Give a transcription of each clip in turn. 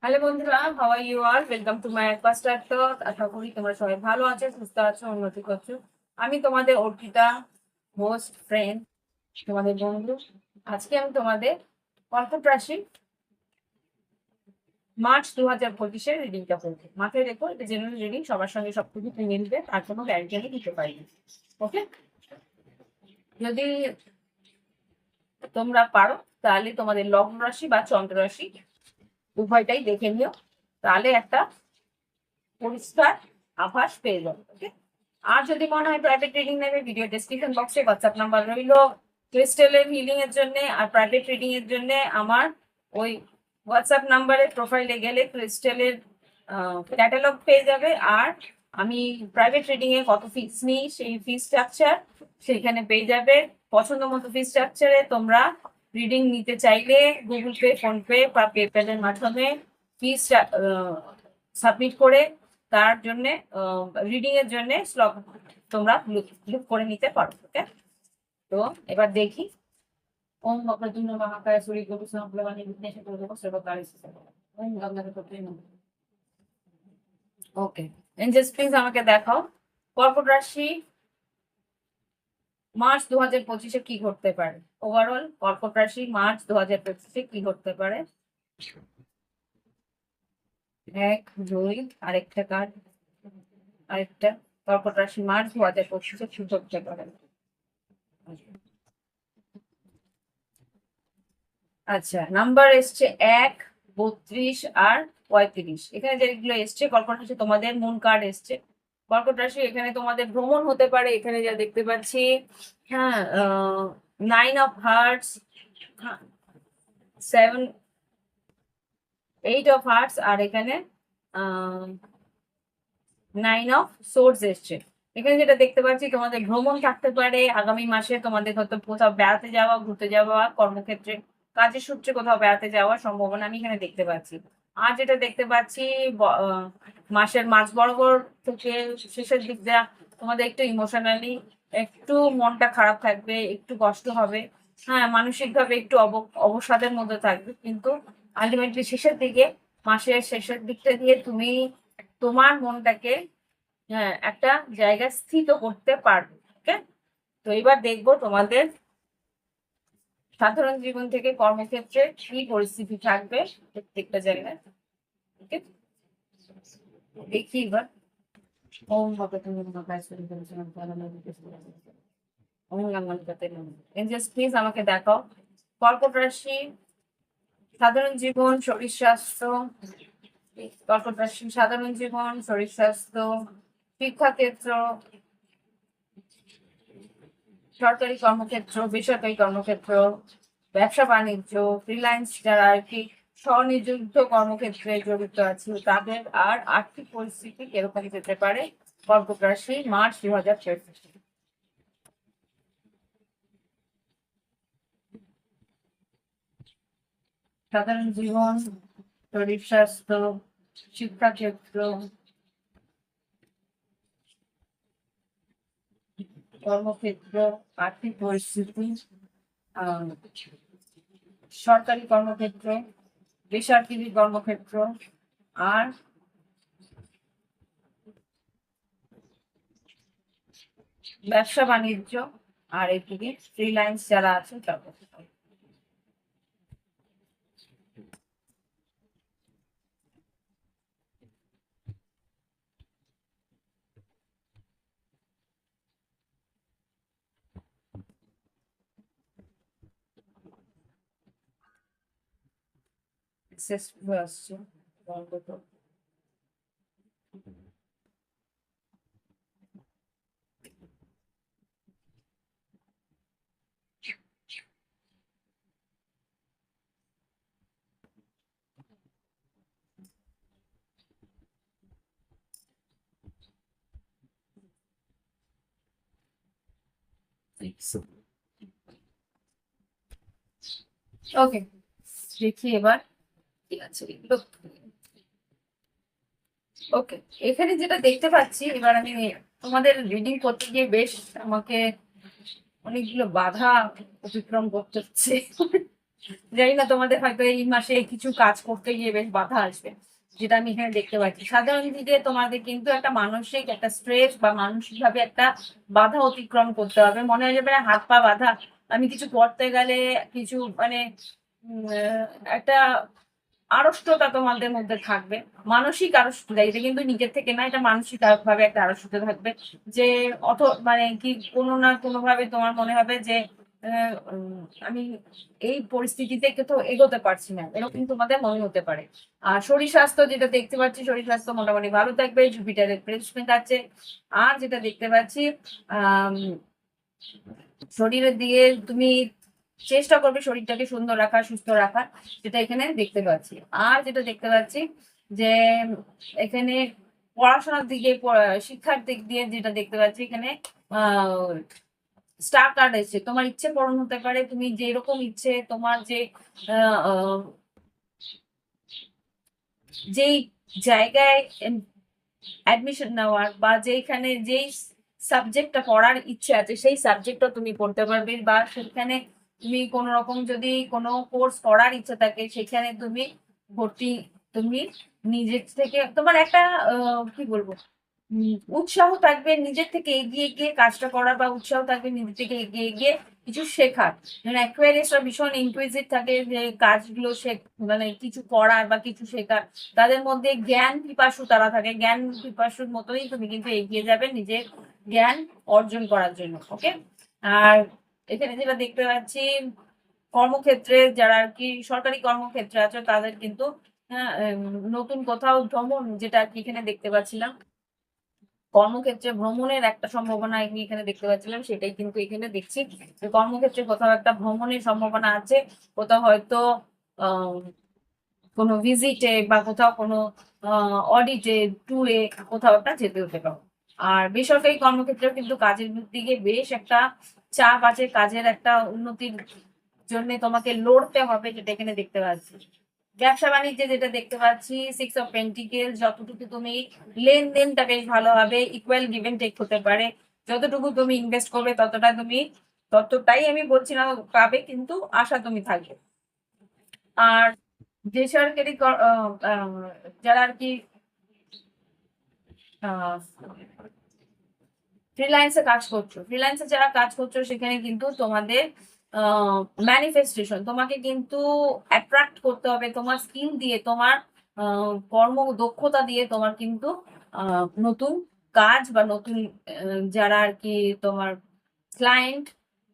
Hello বন্ধুরা, how are you all? Welcome to my first talk. আশা করি তোমরা সবাই ভালো আছো, সুস্থ আছো, উন্নতি করছো। আমি তোমাদের অর্পিতা, হোস্ট ফ্রেন্ড, তোমাদের বন্ধু। আজকে আমি তোমাদের কর্কট রাশি মার্চ 2025-এর রিডিংটা করবো। মাথায় রেখো, এটা জেনারেল রিডিং, সবার সঙ্গে সবকিছু মিলবে, তার কোনো গ্যারান্টি আমি দিতে পারি না। ওকে? যদি তোমরা পারো তাহলে তোমাদের লগ্ন রাশি বা চন্দ্র রাশি উভয়টাই দেখে নিও, তাহলে একটা পরিষ্কার আভাস পেয়ে যাবে। ওকে? আর যদি মনে হয় প্রাইভেট রিডিং নেবে, ভিডিও ডেসক্রিপশন বক্সে হোয়াটসঅ্যাপ নাম্বার রইল। ক্রিস্টালের হিলিং এর জন্য আর প্রাইভেট রিডিং এর জন্য আমার ওই হোয়াটসঅ্যাপ নাম্বারে প্রোফাইলে গেলে ক্রিস্টালের ক্যাটালগ পেয়ে যাবে। আর আমি প্রাইভেট রিডিং এ কত ফিস নিই সেই ফিস স্ট্রাকচার সেইখানে পেয়ে যাবে। পছন্দ মতো ফিস স্ট্রাকচারে তোমরা রিডিং নিতে চাইলে গুগল পে, ফোনপে বা পেপ্যালের মাধ্যমে ফিস সাবমিট করে তার জন্য রিডিং এর জন্য স্লট তোমরা বুক করে নিতে পারো। ওকে? তো এবার দেখি। ওম বক্রতুণ্ড মহাকায় সূর্য গুরু সংপ্লবনে বিঘ্নেশ প্রদীপ সর্বকারী ওম গঙ্গাধর কর্তৃ নমঃ। ওকে, এঞ্জেলস প্লিজ আমাকে দেখাও কর্কট রাশি মার্চ 2025-এ কি ঘটতে পারে। ওভারঅল কর্কট রাশি মার্চ 2025-এ কি ঘটতে পারে। এক, দুই, আরেকটা কার্ড, আরেকটা। কর্কট রাশি মার্চ 2025-এ কি ঘটতে পারে। আচ্ছা, নাম্বার এসছে 1, 32 আর 35। এখানে যেগুলো এসছে কর্কট রাশি তোমাদের মুন কার্ড এসছে। কর্কট রাশি এখানে তোমাদের ভ্রমণ হতে পারে, এখানে যা দেখতে পাচ্ছি। হ্যাঁ, 9 অফ হার্টস, 7, 8 অফ হার্টস আর এখানে 9 অফ সোর্স এসছে। এখানে যেটা দেখতে পাচ্ছি তোমাদের ভ্রমণ থাকতে পারে আগামী মাসে, তোমাদের হয়তো কোথাও বেড়াতে যাওয়া, ঘুরতে যাওয়া, কর্মক্ষেত্রে কাজের সূত্রে কোথাও বেড়াতে যাওয়ার সম্ভাবনা আমি এখানে দেখতে পাচ্ছি। আর যেটা দেখতে পাচ্ছি মাসের মাঝ বরাবর থেকে শেষের দিকটা তোমাদের একটু ইমোশনালি একটু মনটা খারাপ থাকবে, একটু কষ্ট হবে। হ্যাঁ, মানসিক ভাবে একটু অবসাদের মধ্যে থাকবে, কিন্তু আলটিমেটলি শেষের দিকে, মাসের শেষের দিকটা দিয়ে তুমি তোমার মনটাকে একটা জায়গায় স্থিত করতে পারবে। ওকে? তো এবার দেখবো তোমাদের সাধারণ জীবন থেকে কর্মক্ষেত্রে কি পরিস্থিতি থাকবে প্রত্যেকটা জায়গায়। ওকে, দেখি এবার। ওম ভগবতে নমঃ শুরু করেছিলাম ওম নমঃ এঞ্জেলস প্লিজ আমাকে দেখাও কর্কট রাশি সাধারণ জীবন, শরীর স্বাস্থ্য। কর্কট রাশি সাধারণ জীবন, শরীর স্বাস্থ্য, শিক্ষাক্ষেত্র, সরকারি কর্মক্ষেত্র, বেসরকারি কর্মক্ষেত্র, ব্যবসা বাণিজ্য, ফ্রিল্যান্স যারা আর কি স্বনিযুক্ত কর্মক্ষেত্রে জড়িত আছে তাদের, আর আর্থিক পরিস্থিতি কিরকম যেতে পারে কর্কট রাশি মার্চ 2024। সাধারণ জীবন, শরীর স্বাস্থ্য, শিক্ষাক্ষেত্র, কর্মক্ষেত্র, আর্থিক পরিস্থিতি, সরকারি কর্মক্ষেত্র, বেসরকারি কর্মক্ষেত্র, আর ব্যবসা বাণিজ্য, আর এদিকে ফ্রিল্যান্স যারা আছে তাদের। সাকসেসফুল আসছে বলতো। ওকে, দেখি এবার ঠিক আছে এগুলো। ওকে, এখানে যেটা দেখতে পাচ্ছি, এবার আমি তোমাদের রিডিং করতে গিয়ে বেশ আমাকে অনেকগুলো বাধা অতিক্রম করতে হচ্ছে। জানি না তোমাদের হয়তো এই মাসে কিছু কাজ করতে গিয়ে বেশ বাধা আসবে, যেটা আমি এখানে দেখতে পাচ্ছি। সাধারণ দিকে তোমাদের কিন্তু একটা মানসিক একটা স্ট্রেস বা মানসিক ভাবে একটা বাধা অতিক্রম করতে হবে। মনে হয়ে যাবে হাত পা বাধা, আমি কিছু করতে গেলে কিছু মানে একটা আড়ষ্টতা তোমাদের মধ্যে থাকবে, মানসিক আড়ষ্টতা। এটা কিন্তু নিজের থেকে না, এটা মানসিক ভাবে একটা আড়ষ্টতা থাকবে, যে অত মানে কি কোনো না কোনো ভাবে তোমার মনে হবে যে আমি এই পরিস্থিতিতে তো এগোতে পারছি না, এরকম তোমাদের মনে হতে পারে। আর শরীর স্বাস্থ্য যেটা দেখতে পাচ্ছি, শরীর স্বাস্থ্য মোটামুটি ভালো থাকবে, জুপিটারের প্লেসমেন্ট আছে। আর যেটা দেখতে পাচ্ছি আহ শরীরের দিকে তুমি চেষ্টা করবে শরীরটাকে সুন্দর রাখা, সুস্থ রাখা, যেটা এখানে দেখতে পাচ্ছি। আর যেটা দেখতে পাচ্ছি যে এখানে পড়াশোনার দিকে, শিক্ষার দিক দিয়ে যেটা দেখতে পাচ্ছি এখানে স্টার কার্ড এসেছে। তোমার ইচ্ছে পূরণ হতে পারে, তুমি যেরকম ইচ্ছে তোমার যে যেই জায়গায় অ্যাডমিশন নেওয়ার বা যেখানে যেই সাবজেক্টটা পড়ার ইচ্ছে আছে সেই সাবজেক্টটা তুমি পড়তে পারবে, বা সেখানে তুমি কোনো রকম যদি কোনো কোর্স করার ইচ্ছা থাকে সেখানে তুমি ভর্তি, তুমি নিজের থেকে তোমার একটা কি বলবো উৎসাহ থাকবে নিজের থেকে এগিয়ে গিয়ে কাজটা করার, বা উৎসাহ থাকবে নিজের থেকে এগিয়ে গিয়ে কিছু শেখার। মানে অ্যাকুয়ারিয়াসরা ভীষণ ইনকুইজিভ থাকে, যে কাজগুলো মানে কিছু করার বা কিছু শেখার, তাদের মধ্যে জ্ঞান পিপাসু তারা থাকে, জ্ঞান পিপাসুর মতোই তুমি কিন্তু এগিয়ে যাবে নিজের জ্ঞান অর্জন করার জন্য। ওকে। আর এখানে যেটা দেখতে পাচ্ছি কর্মক্ষেত্রে যারা আর কি সরকারি কর্মক্ষেত্রে আছে তাদের কিন্তু নতুন কোথাও ভ্রমণ, যেটা আর কি এখানে দেখতে পাচ্ছিলাম, কর্মক্ষেত্রে ভ্রমণের একটা সম্ভাবনা আমি এখানে দেখতে পাচ্ছিলাম, সেটাই কিন্তু এখানে দেখছি যে কর্মক্ষেত্রে কোথাও একটা ভ্রমণের সম্ভাবনা আছে, কোথাও হয়তো আহ কোনো ভিজিটে বা কোথাও কোনো অডিটে, ট্যুরে কোথাও একটা যেতে হতে পারো। আর বেসরকারি কর্মক্ষেত্রেও কিন্তু কাজের দিকে বেশ একটা চাপ আছে, কাজের একটা উন্নতির জন্য তোমাকে লড়তে হবে, যেটা এখানে দেখতে পাচ্ছি। ব্যবসা বাণিজ্যে যেটা দেখতে পাচ্ছি 6 অফ পেন্টিকেল, যতটুকু তুমি লেনদেনটা বেশ ভালো হবে, ইকুয়াল গিভ এন্ড টেক হতে পারে, যতটুকু তুমি ইনভেস্ট করবে ততটাই আমি বলছি না পাবে, কিন্তু আশা তুমি থাকবে। আর যে সরকারি যারা আর কি ফ্রিল্যান্সে কাজ করছো, ফ্রিল্যান্সে যারা কাজ করছো সেখানে কিন্তু তোমাদের ম্যানিফেস্টেশন, তোমাকে কিন্তু অ্যাট্রাক্ট করতে হবে তোমার স্কিল দিয়ে, তোমার কর্ম দক্ষতা দিয়ে তোমার কিন্তু নতুন কাজ বা নতুন যারা আর কি তোমার ক্লায়েন্ট,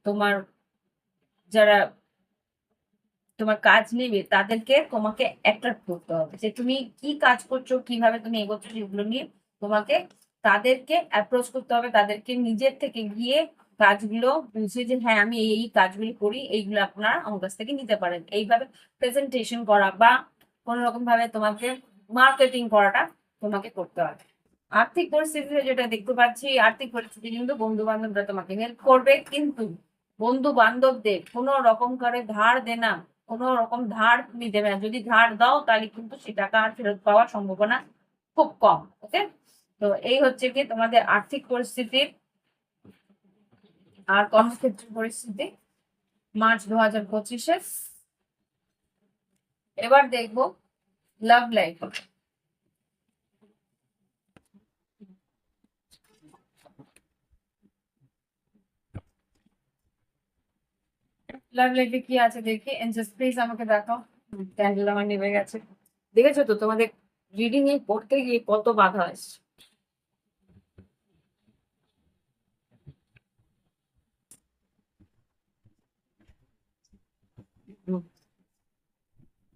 তোমার যারা তোমার কাজ নেবে তাদেরকে তোমাকে অ্যাট্রাক্ট করতে হবে, যে তুমি কি কাজ করছো, কিভাবে তুমি এগোচ্ছো, সেগুলো নিয়ে তোমাকে তাদেরকে অ্যাপ্রোচ করতে হবে, তাদেরকে নিজের থেকে গিয়ে কাজগুলো বুঝে যে হ্যাঁ আমি এই কাজগুলো করি, এইগুলো আপনারা আমার কাছ থেকে নিতে পারেন, এইভাবে প্রেজেন্টেশন করা বা কোনো রকম ভাবে তোমাকে মার্কেটিং করাটা তোমাকে করতে হবে। আর্থিক পরিস্থিতিতে যেটা দেখতে পাচ্ছি, আর্থিক পরিস্থিতি কিন্তু বন্ধু বান্ধবরা তোমাকে হেল্প করবে, কিন্তু বন্ধু বান্ধবদের কোনো রকম করে ধার দেনা, কোনো রকম ধার তুমি দেবে না, যদি ধার দাও তাহলে কিন্তু সে টাকা আর ফেরত পাওয়ার সম্ভাবনা খুব কম। ওকে। তো এই হচ্ছে কি তোমাদের আর্থিক পরিস্থিতি আর কর্মক্ষেত্রের পরিস্থিতি মার্চ 2025-এ। এবার দেখবো লাভ লাইফ। লাভ লাইফে কি আছে দেখি, এঞ্জেলস প্লিজ আমাকে দেখাও। ক্যান্ডেল আমার নেমে গেছে। দেখেছো তো তোমাদের রিডিং এ পড়তে গিয়ে কত বাধা আসছে।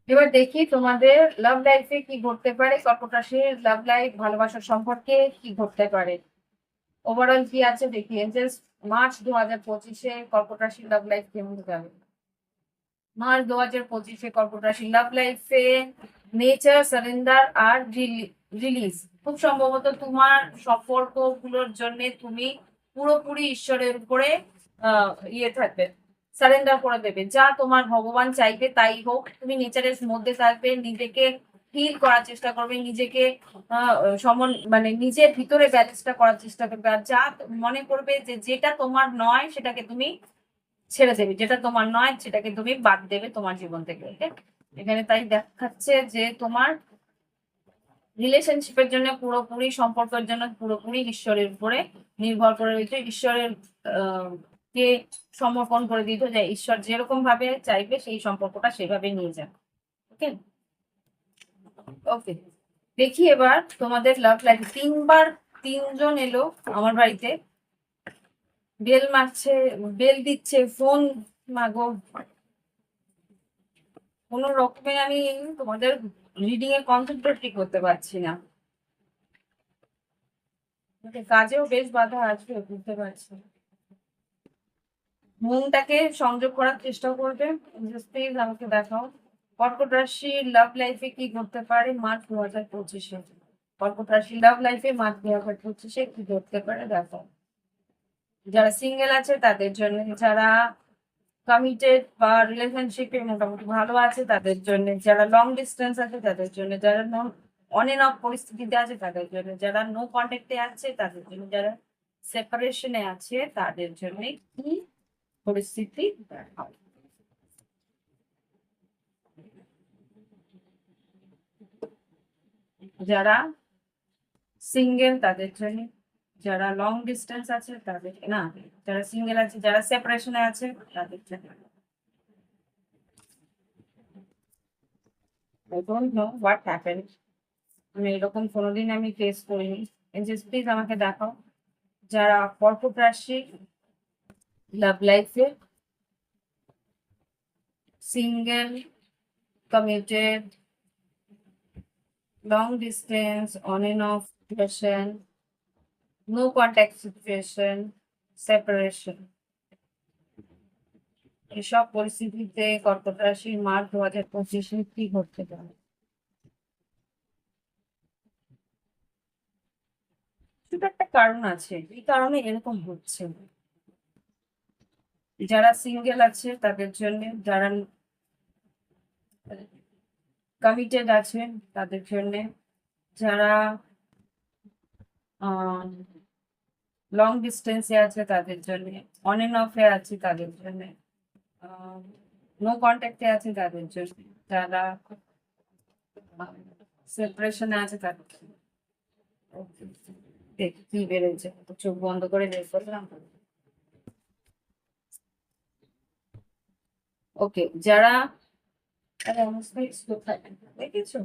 এবার দেখি তোমাদের লাভ লাইফে কি ঘটতে পারে, কর্কট রাশির লাভ লাইফ ভালোবাসার সম্পর্কে কি ঘটতে পারে, ওভারঅল কি আছে দেখি। এঞ্জেলস মার্চ 2025-এ কর্কট রাশির লাভ লাইফ কেমন যাবে। মার্চ 2025-এ কর্কট রাশির লাভ লাইফে নেচার, সারেন্ডার আর রিলিজ। খুব সম্ভবত তোমার সম্পর্ক গুলোর জন্য তুমি পুরোপুরি ঈশ্বরের উপরে ইয়ে থাকবে, সারেন্ডার করে দেবে, যা তোমার ভগবান চাইবে তাই হোক। তুমি নেচারের মধ্যে থাকবে, নিজেকে হিল করার চেষ্টা করবে, নিজেকে মানে নিজের ভিতরে ব্যালেন্সটা করার চেষ্টা করবে, আর যা মনে করবে যে যেটা তোমার নয় সেটাকে তুমি ছেড়ে দেবে, যেটা তোমার নয় সেটাকে তুমি বাদ দেবে তোমার জীবন থেকে। এখানে তাই দেখাচ্ছে যে তোমার রিলেশনশিপের জন্য পুরোপুরি, সম্পর্কের জন্য পুরোপুরি ঈশ্বরের উপরে নির্ভর করে রয়েছে। ঈশ্বরের কে সমর্পণ করে দিত, যে ঈশ্বর যেরকম ভাবে চাইবে সেই সম্পর্কটা সেভাবে নিয়ে যাবে। ওকে ওকে, দেখি এবার তোমাদের লাভ লাইফ। তিনজন এলো আমার বাড়িতে, বেল মারছে, বেল দিচ্ছে, ফোন মাগো, কোনো রকমে আমি তোমাদের রিডিং এ কনসেন্ট্রেট করতে পারছি না। কাজেও বেশ বাধা আসবে বুঝতে পারছি। মনটাকে সংযোগ করার চেষ্টা করবে। প্লিজ আমাকে দেখাও কর্কট রাশির লাভ লাইফে কি করতে পারে মার্চ 2025-এ। কর্কট রাশির লাভ লাইফে মার্চ 2025-এ কি করতে পারে দেখাও। যারা সিঙ্গেল আছে তাদের জন্য, যারা কমিটেড বা রিলেশনশিপে মোটামুটি ভালো আছে তাদের জন্য, যারা লং ডিস্টেন্স আছে তাদের জন্য, যারা নন অন এন্ড অফ পরিস্থিতিতে আছে তাদের জন্য, যারা নো কন্ট্যাক্টে আছে তাদের জন্য, যারা সেপারেশনে আছে তাদের জন্য কি পরিস্থিতি দেখাও। যারা সিঙ্গেল তাদের জন্য, যারা লং ডিস্টেন্স আছে তাদের না, যারা সিঙ্গেল আছে, যারা সেপারেশনে আছে তাদের জন্য। I don't know what happened. আমি এরকম কোনোদিন আমি ফেস করিনি। এঞ্জেলস প্লিজ আমাকে দেখাও যারা কর্কট রাশি লাভ লাইফে single, committed, long distance, on and off relation, no contact situation, separation, এসব পরিস্থিতিতে কর্কট রাশির মার্চ 2025-এ কি ঘটতে পারে। শুধু একটা কারণ আছে, এই কারণে এরকম হচ্ছে। যারা সিঙ্গেল আছে তাদের জন্য, যারা কমিটেড আছে তাদের জন্য, যারা লং ডিস্টেন্সে আছে তাদের জন্য, অন এন্ড অফে আছে তাদের জন্য, নো কন্ট্যাক্টে আছে তাদের জন্য, যারা সেপারেশনে আছে তাদের জন্য। দেখ কি বেরোচ্ছে, চোখ বন্ধ করে বের করলাম। ওকে, যারা দেখেছো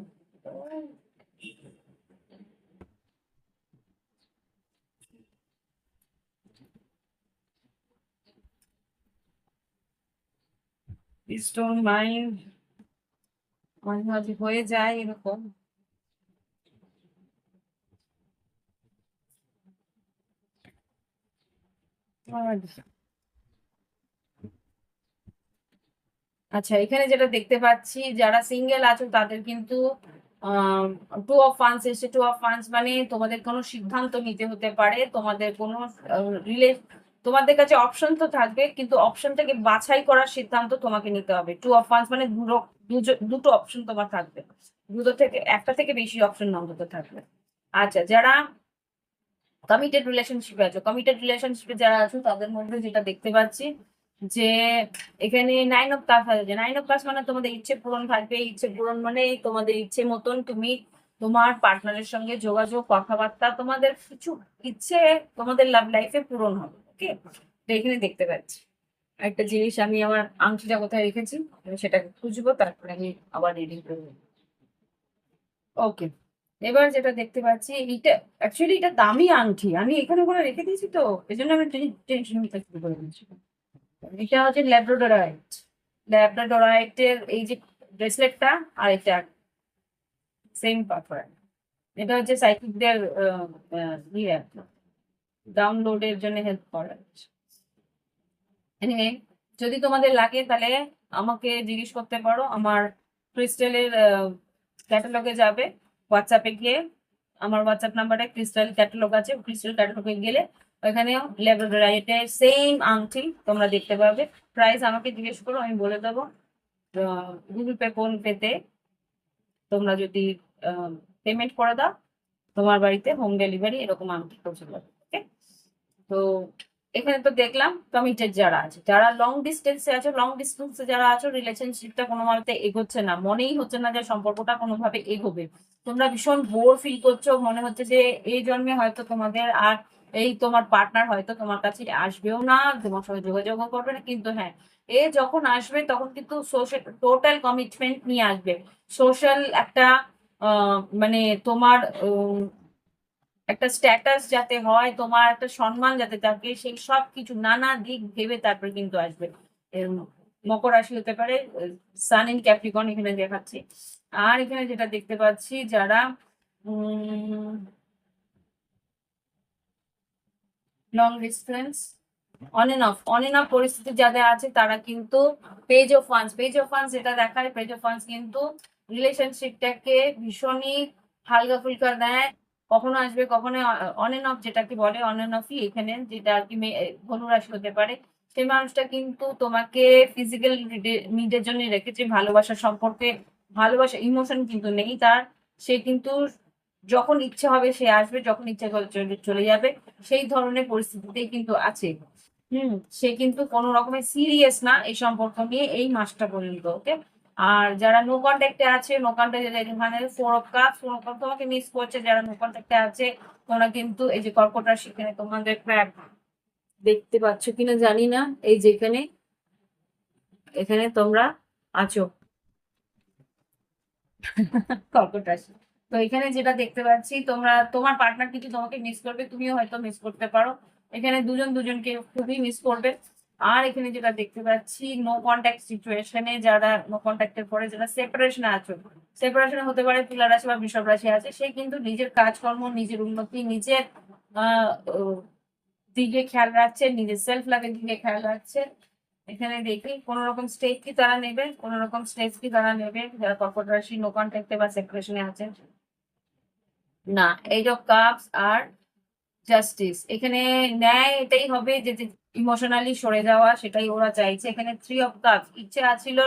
স্টোন মাইন্ড মাঝে মাঝে হয়ে যায় এরকম। আচ্ছা, এখানে যেটা দেখতে পাচ্ছি, যারা সিঙ্গেল আছো তাদের কিন্তু টু অফ ফান্ডস এসে, টু অফ ফান্ডস মানে তোমাদের কোনো সিদ্ধান্ত নিতে হতে পারে, তোমাদের কোনো রিলে তোমাদের কাছে অপশন তো থাকবে, কিন্তু অপশন থেকে বাছাই করার সিদ্ধান্ত তোমাকে নিতে হবে। টু অফ ফান্ডস মানে দুটো অপশন তোমার থাকবে, দুটো থেকে একটা থেকে বেশি অপশন অন্তত থাকবে। আচ্ছা, যারা কমিটেড রিলেশনশিপে আছো, কমিটেড রিলেশনশিপে যারা আছো তাদের মধ্যে যেটা দেখতে পাচ্ছি যে এখানে 9 অফ কাপস আছে। 9 অফ কাপস মানে তোমাদের ইচ্ছে পূরণ থাকবে। ইচ্ছে পূরণ মানে তোমাদের ইচ্ছে মতন তুমি তোমার পার্টনারের সঙ্গে যোগাযোগ, কথাবার্তা, তোমাদের কিছু ইচ্ছে তোমাদের লাভ লাইফে পূরণ হবে। ওকে, তো এখানে দেখতে পাচ্ছি একটা জিনিস, আমি আমার আংটিটা কোথায় রেখেছি আমি সেটাকে খুঁজবো, তারপরে আমি আবার রিডিং করবো। ওকে, এবার যেটা দেখতে পাচ্ছি, এইটা অ্যাকচুয়ালি এটা দামি আংটি, আমি এখানে করে রেখে দিয়েছি, তো এই জন্য আমি টেনশন নিতে শুরু করে দিয়েছি। এটা হচ্ছে ল্যাব্রাডোরাইট। ল্যাব্রাডোরাইটের এই যে ব্রেসলেটটা, আর এটা সেম পাথর। এটা হচ্ছে সাইকিকদের ইয়ে ডাউনলোডের জন্য হেল্প করে। এনিওয়ে, যদি তোমাদের লাগে তাহলে আমাকে জিজ্ঞেস করতে পারো। আমার ক্রিস্টালের ক্যাটালগে যাবে, হোয়াটসঅ্যাপে গিয়ে আমার হোয়াটসঅ্যাপ নাম্বারে ক্রিস্টাল ক্যাটালগ আছে, ক্রিস্টাল ক্যাটালগে গেলে ওখানে ল্যাব্রাডোরাইটের সেম আংটি তোমরা দেখতে পাবে। প্রাইস আমাকে জিজ্ঞেস করো, আমি বলে দেবো। গুগল পে, ফোন পেতে তোমরা যদি পেমেন্ট করে দাও, তোমার বাড়িতে হোম ডেলিভারি এরকম আংটি পৌঁছে যাবে। ওকে, তো এখানে তো দেখলাম কমিটেড যারা আছে, যারা লং ডিস্টেন্সে আছে, লং ডিস্টেন্সে যারা আছো, রিলেশনশিপটা কোনোভাবে এগোচ্ছে না, মনেই হচ্ছে না যে সম্পর্কটা কোনোভাবে এগোবে, তোমরা ভীষণ বোর ফিল করছো, মনে হচ্ছে যে এই জন্মে হয়তো তোমাদের আর এই তোমার পার্টনার হয়তো তোমার কাছে আসবেও না, তোমার সঙ্গে যোগাযোগও করবে না, কিন্তু হ্যাঁ, এ যখন আসবে তখন কিন্তু সোশ্যাল টোটাল কমিটমেন্ট নিয়ে আসবে, সোশ্যাল একটা মানে তোমার একটা স্ট্যাটাস যাতে হয়, তোমার একটা সম্মান যাতে থাকে, সেই সব কিছু নানা দিক ভেবে তারপরে কিন্তু আসবে। এরম মকর রাশি হতে পারে, সান ইন ক্যাপ্রিকন এখানে দেখাচ্ছি। আর এখানে যেটা দেখতে পাচ্ছি, যারা long distance on and of পরিস্থিতি যাদের আছে, তারা কিন্তু পেজ অফ ফান্স যেটা দেখায়, পেজ অফ ফান্স কিন্তু রিলেশনশিপটাকে ভীষণই হালকা ফুলকা দেয়, কখনো আসবে কখনো অন এন্ড অফ, যেটাকে বলে অন এন্ড অফই এখানে, যেটা আর কি ধনুরাশি হতে পারে, সেই মানুষটা কিন্তু তোমাকে ফিজিক্যাল নিডের জন্য রেখেছে, ভালোবাসার সম্পর্কে, ভালোবাসা ইমোশন কিন্তু নেই তার, সে কিন্তু যখন ইচ্ছে হবে সে আসবে, যখন ইচ্ছে করে চলে যাবে, সেই ধরনের পরিস্থিতিতেই কিন্তু আছে। সে কিন্তু কোনো রকমের সিরিয়াস না এই সম্পর্ক নিয়ে এই মাসটা পর্যন্ত, ওকে। আর যারা নো কন্ট্যাক্টে আছে, নো কন্ট্যাক্টে মানে ফোর অফ কাপ তোমাকে মিস করছে, যারা নো কন্ট্যাক্টে আছে, তোমরা কিন্তু এই যে কর্কট রাশি, এখানে তোমাদের দেখতে পাচ্ছ কিনা জানি না, এই যেখানে এখানে তোমরা আছো কর্কট রাশি, তো এখানে যেটা দেখতে পাচ্ছি, তোমার পার্টনার কিন্তু তোমাকে মিস করবে, তুমিও হয়তো মিস করতে পারো, এখানে দুজন দুজনকে খুবই মিস করবে। আর এখানে যেটা দেখতে পাচ্ছি, নো কন্ট্যাক্ট সিচুয়েশনে, যারা নো কন্ট্যাক্টের পরে যারা সেপারেশনে আছো, সেপারেশনে হতে পারে তুলা রাশি বা বৃষভ রাশি আছে, সে কিন্তু নিজের কাজকর্ম, নিজের উন্নতি, নিজের আহ দিকে খেয়াল রাখছে, নিজের সেলফ লাভের দিকে খেয়াল রাখছে। এখানে দেখি কোন রকম স্টেজ কি তারা নেবে, কোন রকম স্টেজ কি তারা নেবে, যারা কর্কট রাশি নো কন্ট্যাক্টে বা সেপারেশনে আছে। না, এইট অফ কাপস আর জাস্টিস, এখানে ন্যায় এটাই হবে যে ইমোশনালি সরে যাওয়া, সেটাই ওরা চাইছে। এখানে থ্রি অফ কাপস, ইচ্ছে আছিল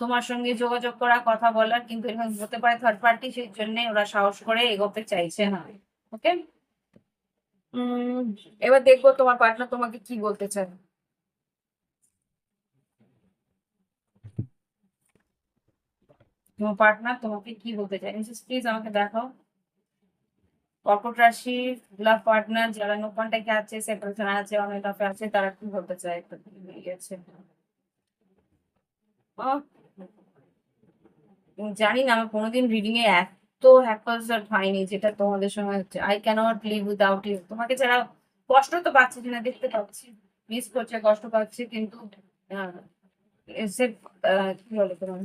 তোমার সঙ্গে যোগাযোগ করা, কথা বলার, কিন্তু এখানে হতে পারে থার্ড পার্টি, সেই জন্য ওরা সাহস করে এগোতে চাইছে না, ওকে। এবার দেখবো তোমার পার্টনার তোমাকে কি বলতে চায়। তোমার পার্টনার তোমাকে কি বলতে চায়, মিসেস প্লিজ আমাকে দেখাও। কর্কট রাশি লাভ পার্টনার যারা নো কন্ট্যাক্টে আছে, সেপারেশন আছে, অনেক অফে আছে, তারা কি বলতে চায় একটু গেছে। জানি না, আমার কোনোদিন রিডিং এ এত হ্যাপাজার্ড হয়নি যেটা তোমাদের সঙ্গে হচ্ছে। I can't live without you, তোমাকে ছাড়া কষ্ট তো পাচ্ছি কিনা দেখতে পাচ্ছি, মিস করছে, কষ্ট পাচ্ছে, কিন্তু আহ, সে কি বলে তোমার,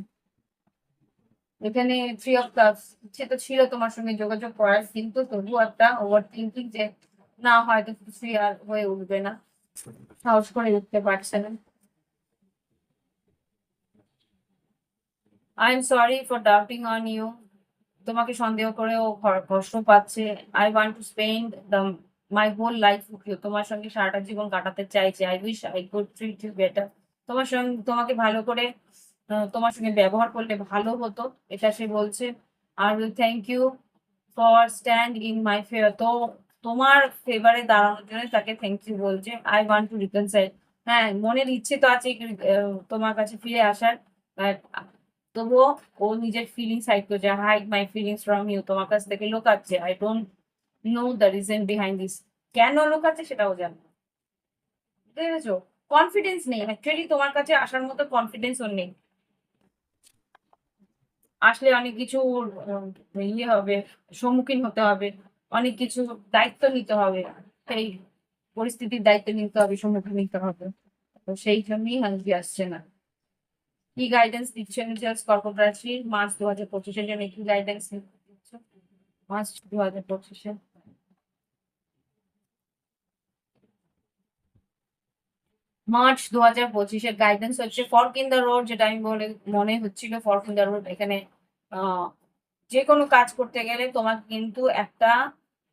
এখানে থ্রি অফ কাপস, ইচ্ছে তো ছিল তোমার সঙ্গে যোগাযোগ করার, কিন্তু তবুও একটা ওভার থিঙ্কিং যে না হয়তো কিছুই আর হয়ে উঠবে না, সাহস করে উঠতে পারছে না। I am sorry for doubting on you, তোমাকে সন্দেহ করে ও কষ্ট পাচ্ছে। I want to spend the my whole life with you, তোমার সঙ্গে সারাটা জীবন কাটাতে চাইছে। I wish I could treat you better, তোমার সঙ্গে তোমাকে ভালো করে তোমার সঙ্গে ব্যবহার করলে ভালো হতো, এটা সে বলছে। আর will thank you for stand in my favour, তো তোমার ফেভারে দাঁড়ানোর জন্য তাকে থ্যাংক ইউ বলছে। আই ওয়ান্ট টু রিকনসাইল, হ্যাঁ মনের ইচ্ছে তো আছে তোমার কাছে ফিরে আসার, বাট তবুও ও নিজের ফিলিংস হাইড করছে, hide my feelings from you, তোমার কাছ থেকে লুকাচ্ছে। I don't know the reason behind this, কেন লুকাচ্ছে সেটাও জানো, বুঝতে পেরেছো? কনফিডেন্স নেই, অ্যাকচুয়ালি তোমার কাছে আসার মতো কনফিডেন্স ওর নেই, আসলে অনেক কিছু ইয়ে হবে, সম্মুখীন হতে হবে, অনেক কিছু দায়িত্ব নিতে হবে, সেই পরিস্থিতির দায়িত্ব নিতে হবে, সম্মুখীন নিতে হবে, তো সেই জন্যই হাসবি আসছে না। কি গাইডেন্স দিচ্ছেন জাস্ট কর্কট রাশির মার্চ 2025-এর জন্য, কি গাইডেন্স দিচ্ছ মার্চ 2025-এ? মার্চ 2025-এর গাইডেন্স হচ্ছে ফর্ক ইন দ্য রোড, যেটা আমি মনে হচ্ছিল ফর্ক ইন দ্য রোড, এখানে আহ যে কোনো কাজ করতে গেলে তোমাকে কিন্তু একটা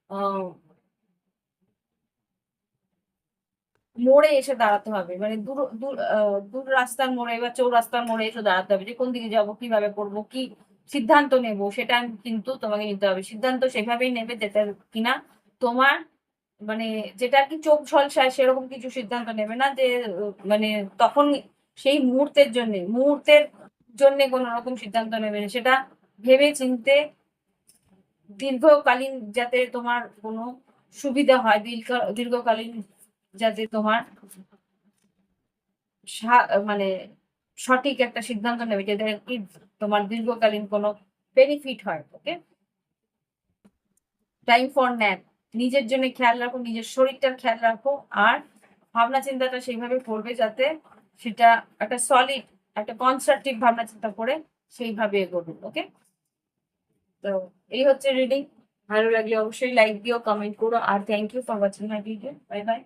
আহ মোড়ে এসে দাঁড়াতে হবে, মানে দূর দূর দূর রাস্তার মোড়ে বা চৌরাস্তার মোড়ে এসে দাঁড়াতে হবে, যে কোন দিকে যাবো, কিভাবে করবো, কি সিদ্ধান্ত নেবো, সেটা কিন্তু তোমাকে নিতে হবে, সিদ্ধান্ত সেভাবেই নেবে যেটা কিনা তোমার মানে যেটা আর কি চোখ ঝলসায় সেরকম কিছু সিদ্ধান্ত নেবে না, যে মানে তখন সেই মুহূর্তের জন্য কোনো রকম সিদ্ধান্ত নেবে না, সেটা ভেবে চিন্তে দীর্ঘকালীন যাতে তোমার কোনো সুবিধা হয়, দীর্ঘকালীন যাতে তোমার মানে সঠিক একটা সিদ্ধান্ত নেবে, যাতে কি তোমার দীর্ঘকালীন কোনো বেনিফিট হয়। ওকে, টাইম ফর ন্যাপ, নিজের জন্য খেয়াল রাখো, নিজের শরীরটার খেয়াল রাখো, আর ভাবনা চিন্তাটা সেইভাবে করবে যাতে সেটা একটা সলিড, একটা কনস্ট্রাকটিভ ভাবনা চিন্তা করে সেইভাবে এগোবে। ওকে, তো এই হচ্ছে রিডিং। ভালো লাগলে অবশ্যই লাইক দিও, কমেন্ট করো, আর thank you for watching my video. Bye by.